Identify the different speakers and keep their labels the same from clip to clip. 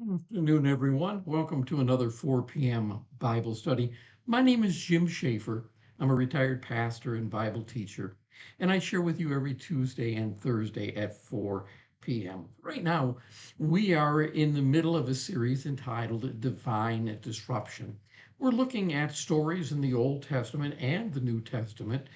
Speaker 1: Good afternoon, everyone. Welcome to another 4 p.m. Bible study. My name is Jim Schaefer. I'm a retired pastor and Bible teacher, and I share with you every Tuesday and Thursday at 4 p.m. Right now, we are in the middle of a series entitled Divine Disruption. We're looking at stories in the Old Testament and the New Testament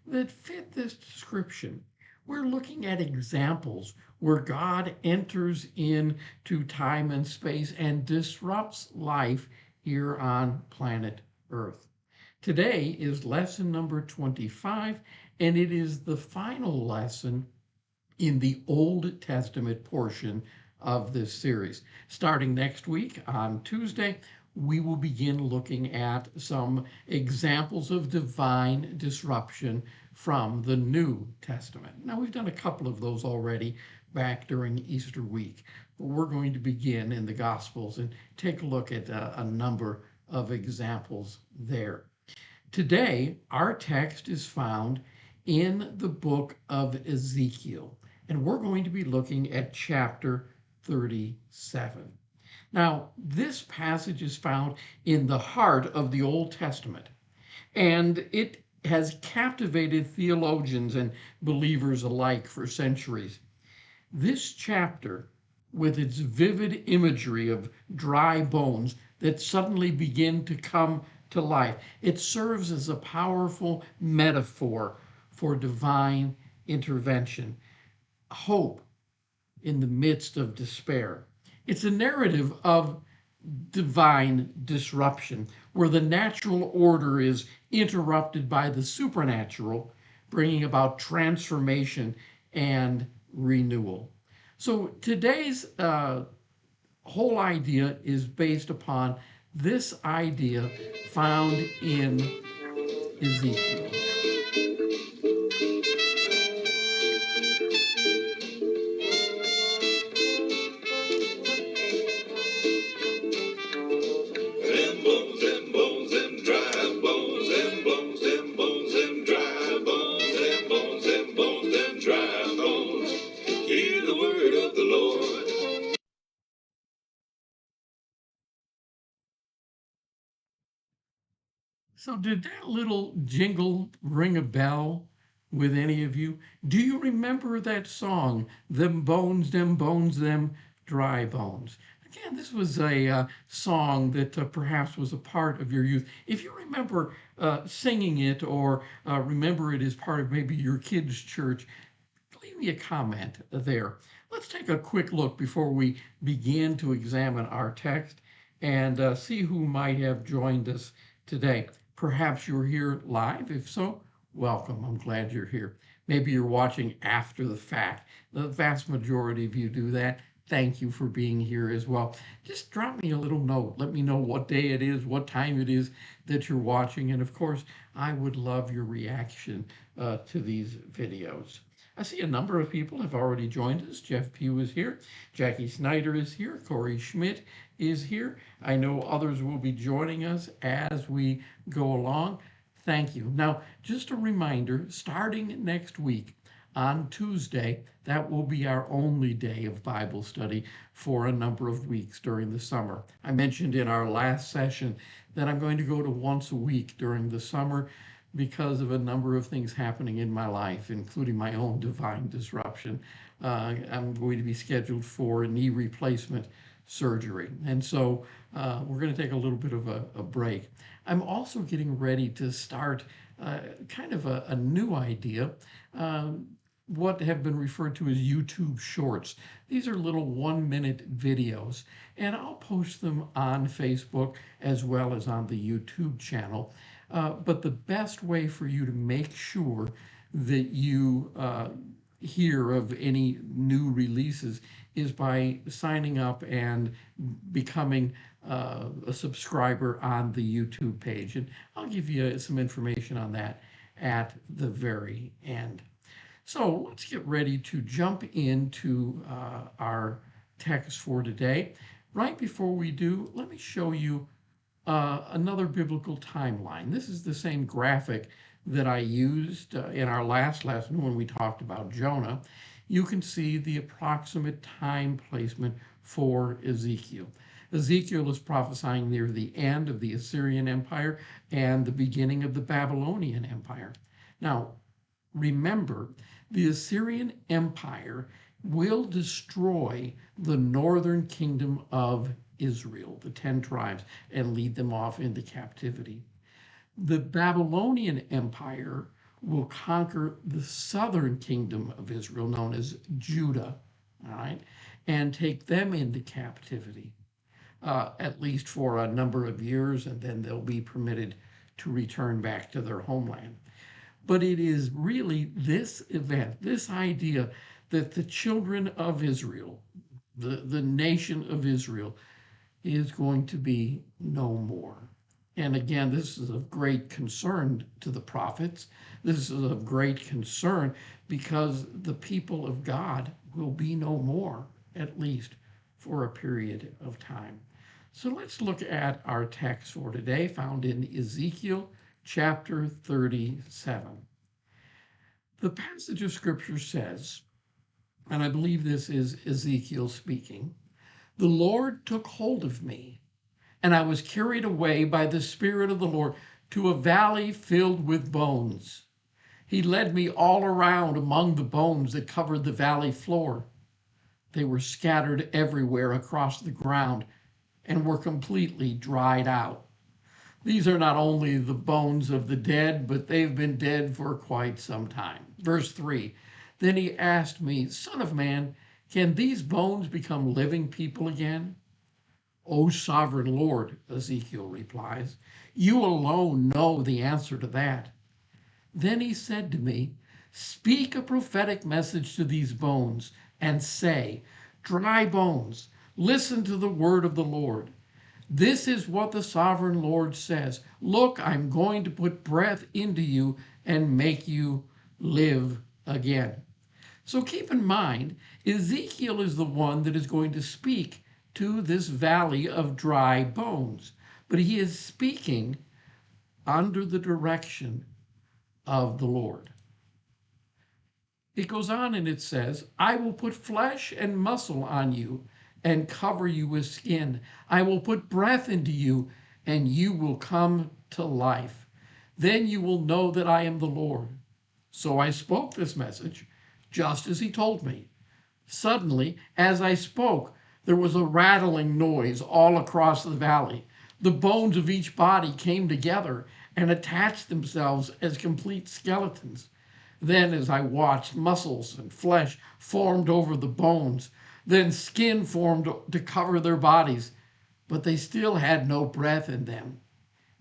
Speaker 1: that fit this description. We're looking at examples where God enters into time and space and disrupts life here on planet Earth. Today is lesson number 25, and it is the final lesson in the Old Testament portion of this series. Starting next week on Tuesday, we will begin looking at some examples of divine disruption from the New Testament. Now, we've done a couple of those already back during Easter week, but we're going to begin in the Gospels and take a look at a number of examples there. Today, our text is found in the book of Ezekiel, and we're going to be looking at chapter 37. Now, this passage is found in the heart of the Old Testament, and it has captivated theologians and believers alike for centuries. This chapter, with its vivid imagery of dry bones that suddenly begin to come to life, it serves as a powerful metaphor for divine intervention, hope in the midst of despair. It's a narrative of divine disruption, where the natural order is interrupted by the supernatural, bringing about transformation and renewal. So today's whole idea is based upon this idea found in Ezekiel.
Speaker 2: Them bones, them bones, them dry bones, them bones, them bones, them dry bones, them bones, them bones, them dry bones. Hear the word of the Lord.
Speaker 1: So, did that little jingle ring a bell with any of you? Do you remember that song, them bones, them dry bones? Again, this was a song that perhaps was a part of your youth. If you remember singing it or remember it as part of maybe your kids' church, leave me a comment there. Let's take a quick look before we begin to examine our text and see who might have joined us today. Perhaps you're here live. If so, welcome. I'm glad you're here. Maybe you're watching after the fact. The vast majority of you do that. Thank you for being here as well. Just drop me a little note. Let me know what day it is, what time it is that you're watching. And of course, I would love your reaction to these videos. I see a number of people have already joined us. Jeff Pugh is here. Jackie Snyder is here. Corey Schmidt is here. I know others will be joining us as we go along. Thank you. Now, just a reminder, starting next week on Tuesday, that will be our only day of Bible study for a number of weeks during the summer. I mentioned in our last session that I'm going to go to once a week during the summer because of a number of things happening in my life, including my own divine disruption. I'm going to be scheduled for knee replacement surgery. And so we're going to take a little bit of a break. I'm also getting ready to start kind of a new idea. What have been referred to as YouTube Shorts. These are little 1-minute videos, and I'll post them on Facebook as well as on the YouTube channel. But the best way for you to make sure that you hear of any new releases is by signing up and becoming a subscriber on the YouTube page. And I'll give you some information on that at the very end. So let's get ready to jump into our text for today. Right before we do, let me show you another biblical timeline. This is the same graphic that I used in our last lesson when we talked about Jonah. You can see the approximate time placement for Ezekiel. Ezekiel is prophesying near the end of the Assyrian Empire and the beginning of the Babylonian Empire. Now, remember, the Assyrian Empire will destroy the northern kingdom of Israel, the 10 tribes, and lead them off into captivity. The Babylonian Empire will conquer the southern kingdom of Israel, known as Judah, all right, and take them into captivity, at least for a number of years, and then they'll be permitted to return back to their homeland. But it is really this event, this idea that the children of Israel, the nation of Israel, is going to be no more. And again, this is of great concern to the prophets. This is of great concern because the people of God will be no more, at least for a period of time. So let's look at our text for today, found in Ezekiel chapter 37. The passage of scripture says, and I believe this is Ezekiel speaking, "The Lord took hold of me, and I was carried away by the Spirit of the Lord to a valley filled with bones. He led me all around among the bones that covered the valley floor. They were scattered everywhere across the ground and were completely dried out. These are not only the bones of the dead, but they've been dead for quite some time." Verse 3, "Then he asked me, 'Son of man, can these bones become living people again?' 'O sovereign Lord,' Ezekiel replies, 'you alone know the answer to that.' Then he said to me, 'Speak a prophetic message to these bones and say, dry bones, listen to the word of the Lord. This is what the sovereign Lord says. Look, I'm going to put breath into you and make you live again.'" So keep in mind, Ezekiel is the one that is going to speak to this valley of dry bones, but he is speaking under the direction of the Lord. It goes on and it says, "I will put flesh and muscle on you and cover you with skin. I will put breath into you and you will come to life. Then you will know that I am the Lord." So I spoke this message just as he told me. Suddenly, as I spoke, there was a rattling noise all across the valley. The bones of each body came together and attached themselves as complete skeletons. Then, as I watched, muscles and flesh formed over the bones. Then skin formed to cover their bodies, but they still had no breath in them.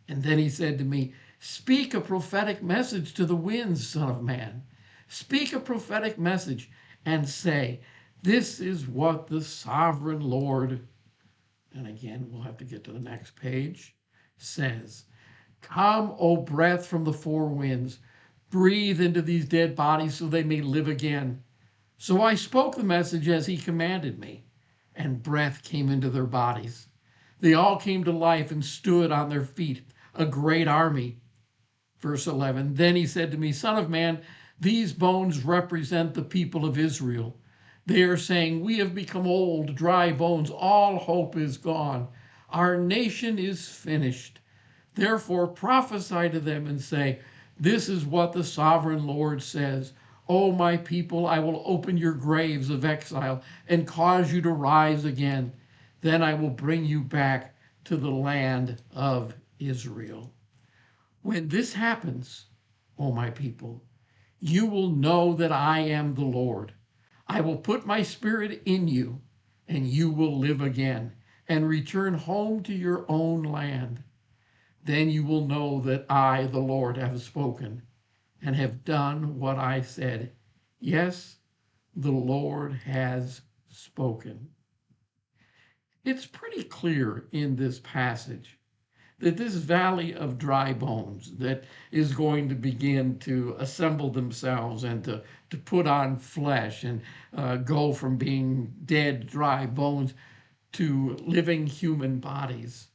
Speaker 1: And then he said to me, "Speak a prophetic message to the winds, Son of man. Speak a prophetic message and say, 'This is what the sovereign Lord,'" and again, we'll have to get to the next page, "says, 'Come, O breath from the four winds, breathe into these dead bodies so they may live again.' So I spoke the message as he commanded me, and breath came into their bodies. They all came to life and stood on their feet, a great army." Verse 11, "Then he said to me, 'Son of man, these bones represent the people of Israel. They are saying, we have become old, dry bones. All hope is gone. Our nation is finished. Therefore prophesy to them and say, this is what the sovereign Lord says. O my people, I will open your graves of exile and cause you to rise again. Then I will bring you back to the land of Israel.' When this happens, O my people, you will know that I am the Lord. I will put my spirit in you, and you will live again and return home to your own land. Then you will know that I, the Lord, have spoken and have done what I said. Yes, the Lord has spoken." It's pretty clear in this passage that this valley of dry bones that is going to begin to assemble themselves and to put on flesh and go from being dead, dry bones to living human bodies,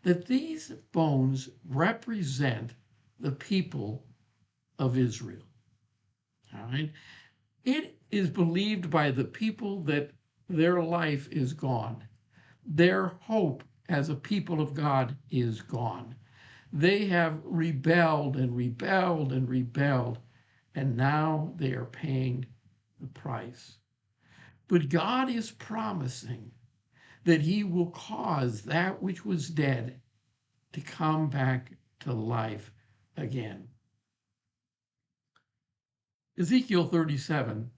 Speaker 1: that these bones represent the people of Israel. All right? It is believed by the people that their life is gone. Their hope as a people of God is gone. They have rebelled and rebelled and rebelled, and now they are paying the price. But God is promising that he will cause that which was dead to come back to life again. Ezekiel 37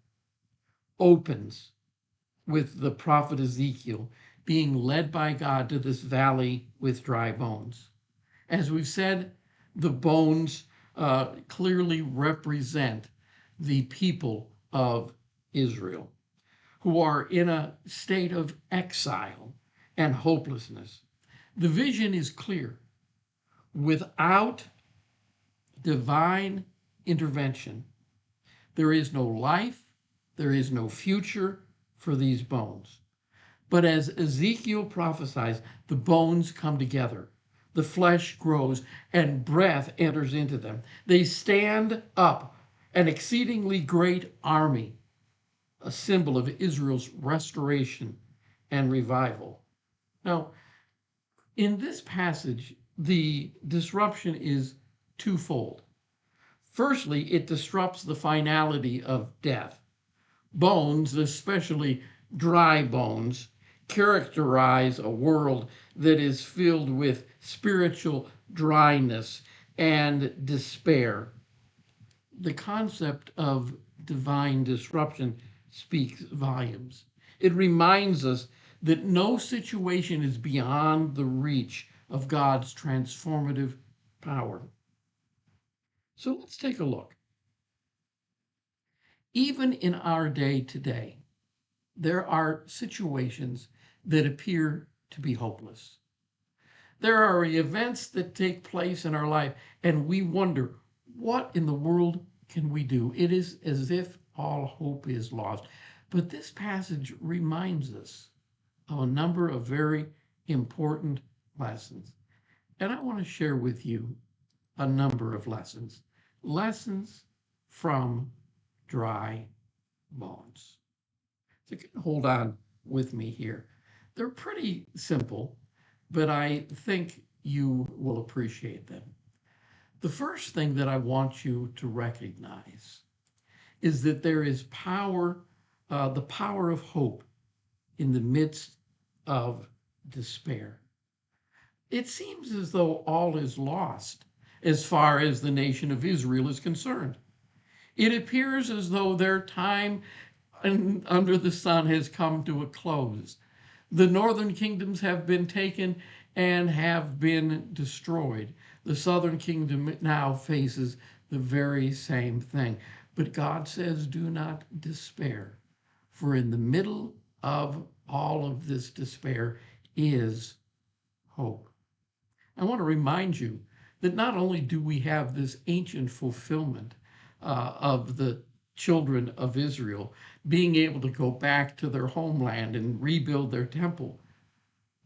Speaker 1: opens with the prophet Ezekiel being led by God to this valley with dry bones. As we've said, the bones clearly represent the people of Israel, who are in a state of exile and hopelessness. The vision is clear. Without divine intervention, there is no life, there is no future for these bones. But as Ezekiel prophesies, the bones come together, the flesh grows, and breath enters into them. They stand up, an exceedingly great army, a symbol of Israel's restoration and revival. Now, in this passage, the disruption is twofold. Firstly, it disrupts the finality of death. Bones, especially dry bones, characterize a world that is filled with spiritual dryness and despair. The concept of divine disruption speaks volumes. It reminds us that no situation is beyond the reach of God's transformative power. So let's take a look. Even in our day today, there are situations that appear to be hopeless. There are events that take place in our life, and we wonder, what in the world can we do? It is as if all hope is lost. But this passage reminds us of a number of very important lessons. And I want to share with you a number of lessons. Lessons from dry bones. So you can hold on with me here. They're pretty simple, but I think you will appreciate them. The first thing that I want you to recognize is that there is power, the power of hope in the midst of despair. It seems as though all is lost as far as the nation of Israel is concerned. It appears as though their time under the sun has come to a close. The northern kingdoms have been taken and have been destroyed. The southern kingdom now faces the very same thing. But God says, do not despair, for in the middle of all of this despair is hope. I want to remind you that not only do we have this ancient fulfillment of the children of Israel being able to go back to their homeland and rebuild their temple,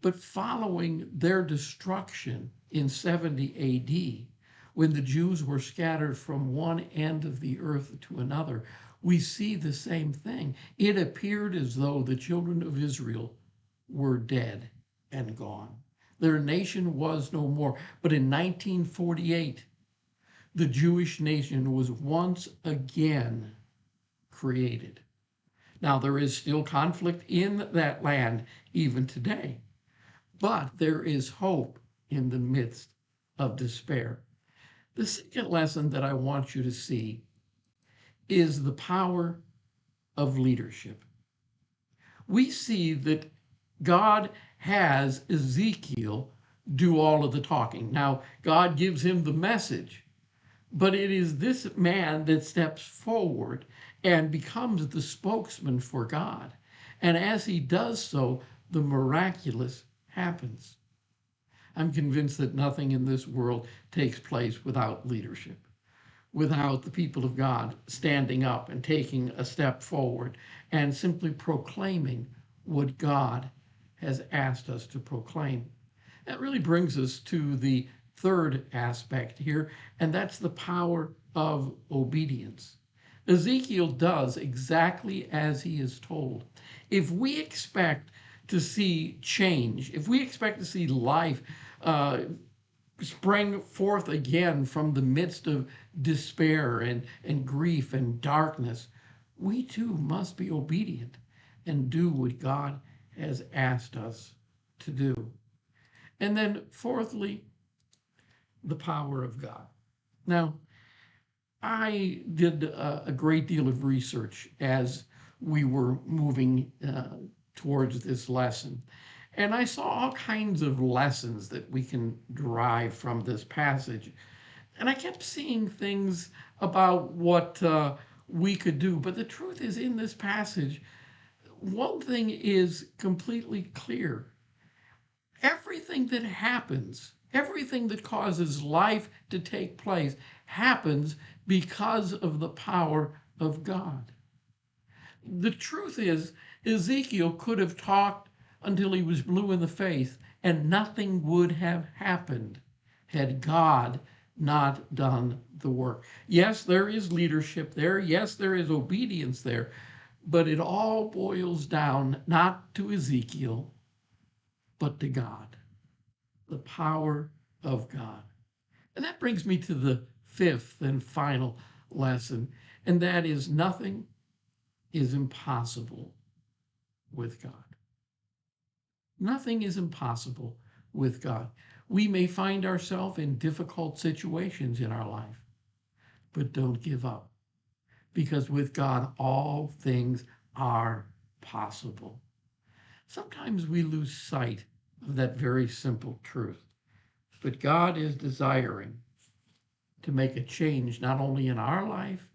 Speaker 1: but following their destruction in 70 AD, when the Jews were scattered from one end of the earth to another, we see the same thing. It appeared as though the children of Israel were dead and gone. Their nation was no more. But in 1948, the Jewish nation was once again created. Now, there is still conflict in that land even today, but there is hope in the midst of despair. The second lesson that I want you to see is the power of leadership. We see that God has Ezekiel do all of the talking. Now, God gives him the message, but it is this man that steps forward and becomes the spokesman for God. And as he does so, the miraculous happens. I'm convinced that nothing in this world takes place without leadership, without the people of God standing up and taking a step forward and simply proclaiming what God has asked us to proclaim. That really brings us to the third aspect here, and that's the power of obedience. Ezekiel does exactly as he is told. If we expect to see change, if we expect to see life spring forth again from the midst of despair and grief and darkness, we too must be obedient and do what God has asked us to do. And then, fourthly, the power of God. Now, I did a great deal of research as we were moving towards this lesson. And I saw all kinds of lessons that we can derive from this passage. And I kept seeing things about what we could do. But the truth is, in this passage, one thing is completely clear. Everything that happens, everything that causes life to take place, happens because of the power of God. The truth is, Ezekiel could have talked until he was blue in the face, and nothing would have happened had God not done the work. Yes, there is leadership there. Yes, there is obedience there. But it all boils down not to Ezekiel, but to God, the power of God. And that brings me to the fifth and final lesson, and that is nothing is impossible with God. Nothing is impossible with God. We may find ourselves in difficult situations in our life, but don't give up, because with God, all things are possible. Sometimes we lose sight of that very simple truth, but God is desiring to make a change not only in our life,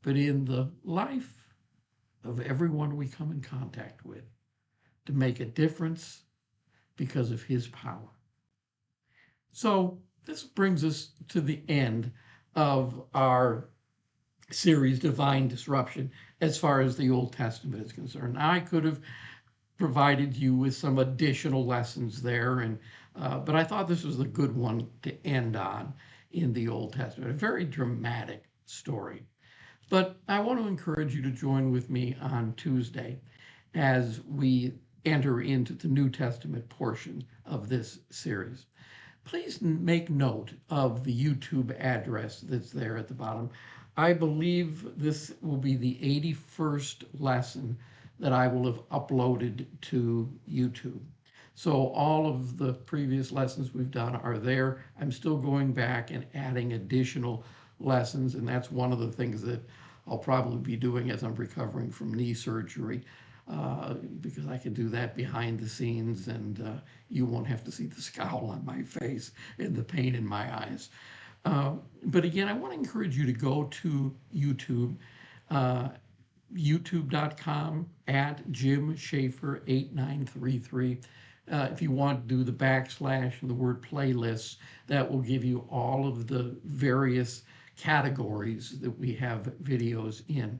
Speaker 1: but in the life of everyone we come in contact with, to make a difference because of his power. So this brings us to the end of our series, Divine Disruption, as far as the Old Testament is concerned. Now, I could have provided you with some additional lessons there, but I thought this was a good one to end on in the Old Testament, a very dramatic story. But I want to encourage you to join with me on Tuesday as we enter into the New Testament portion of this series. Please make note of the YouTube address that's there at the bottom. I believe this will be the 81st lesson that I will have uploaded to YouTube. So all of the previous lessons we've done are there. I'm still going back and adding additional lessons, and that's one of the things that I'll probably be doing as I'm recovering from knee surgery, because I can do that behind the scenes, and you won't have to see the scowl on my face and the pain in my eyes. But again, I want to encourage you to go to YouTube, youtube.com at Jim Schaefer 8933. If you want to do the backslash and the word playlists, that will give you all of the various categories that we have videos in.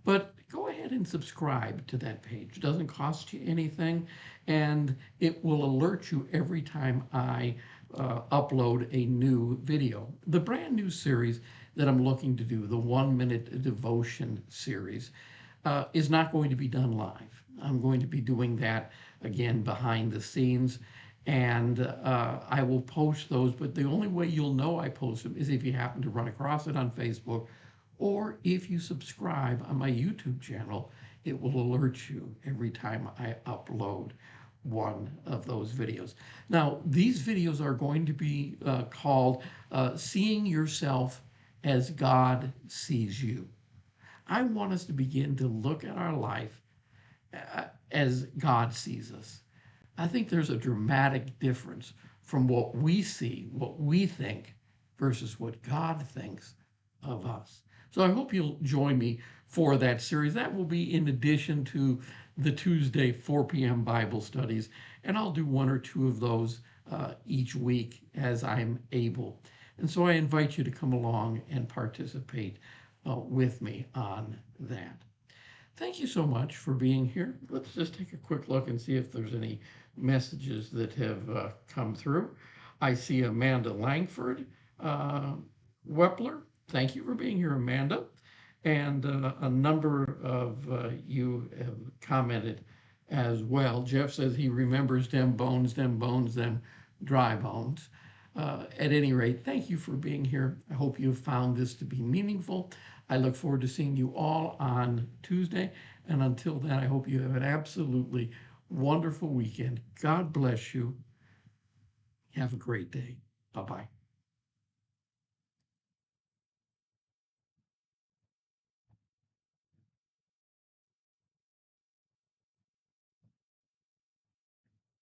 Speaker 1: But go ahead and subscribe to that page. It doesn't cost you anything, and it will alert you every time I upload a new video. The brand new series that I'm looking to do, the 1 Minute Devotion series, is not going to be done live. I'm going to be doing that again behind the scenes, and I will post those, but the only way you'll know I post them is if you happen to run across it on Facebook, or if you subscribe on my YouTube channel. It will alert you every time I upload one of those videos. Now, these videos are going to be called Seeing Yourself as God Sees You. I want us to begin to look at our life as God sees us. I think there's a dramatic difference from what we see, what we think, versus what God thinks of us. So I hope you'll join me for that series. That will be in addition to the Tuesday 4 p.m. Bible studies, and I'll do one or two of those each week as I'm able. And so I invite you to come along and participate with me on that. Thank you so much for being here. Let's just take a quick look and see if there's any messages that have come through. I see Amanda Langford Wepler. Thank you for being here, Amanda. And a number of you have commented as well. Jeff says he remembers them bones, them dry bones. At any rate, thank you for being here. I hope you have found this to be meaningful. I look forward to seeing you all on Tuesday. And until then, I hope you have an absolutely wonderful weekend. God bless you. Have a great day. Bye bye.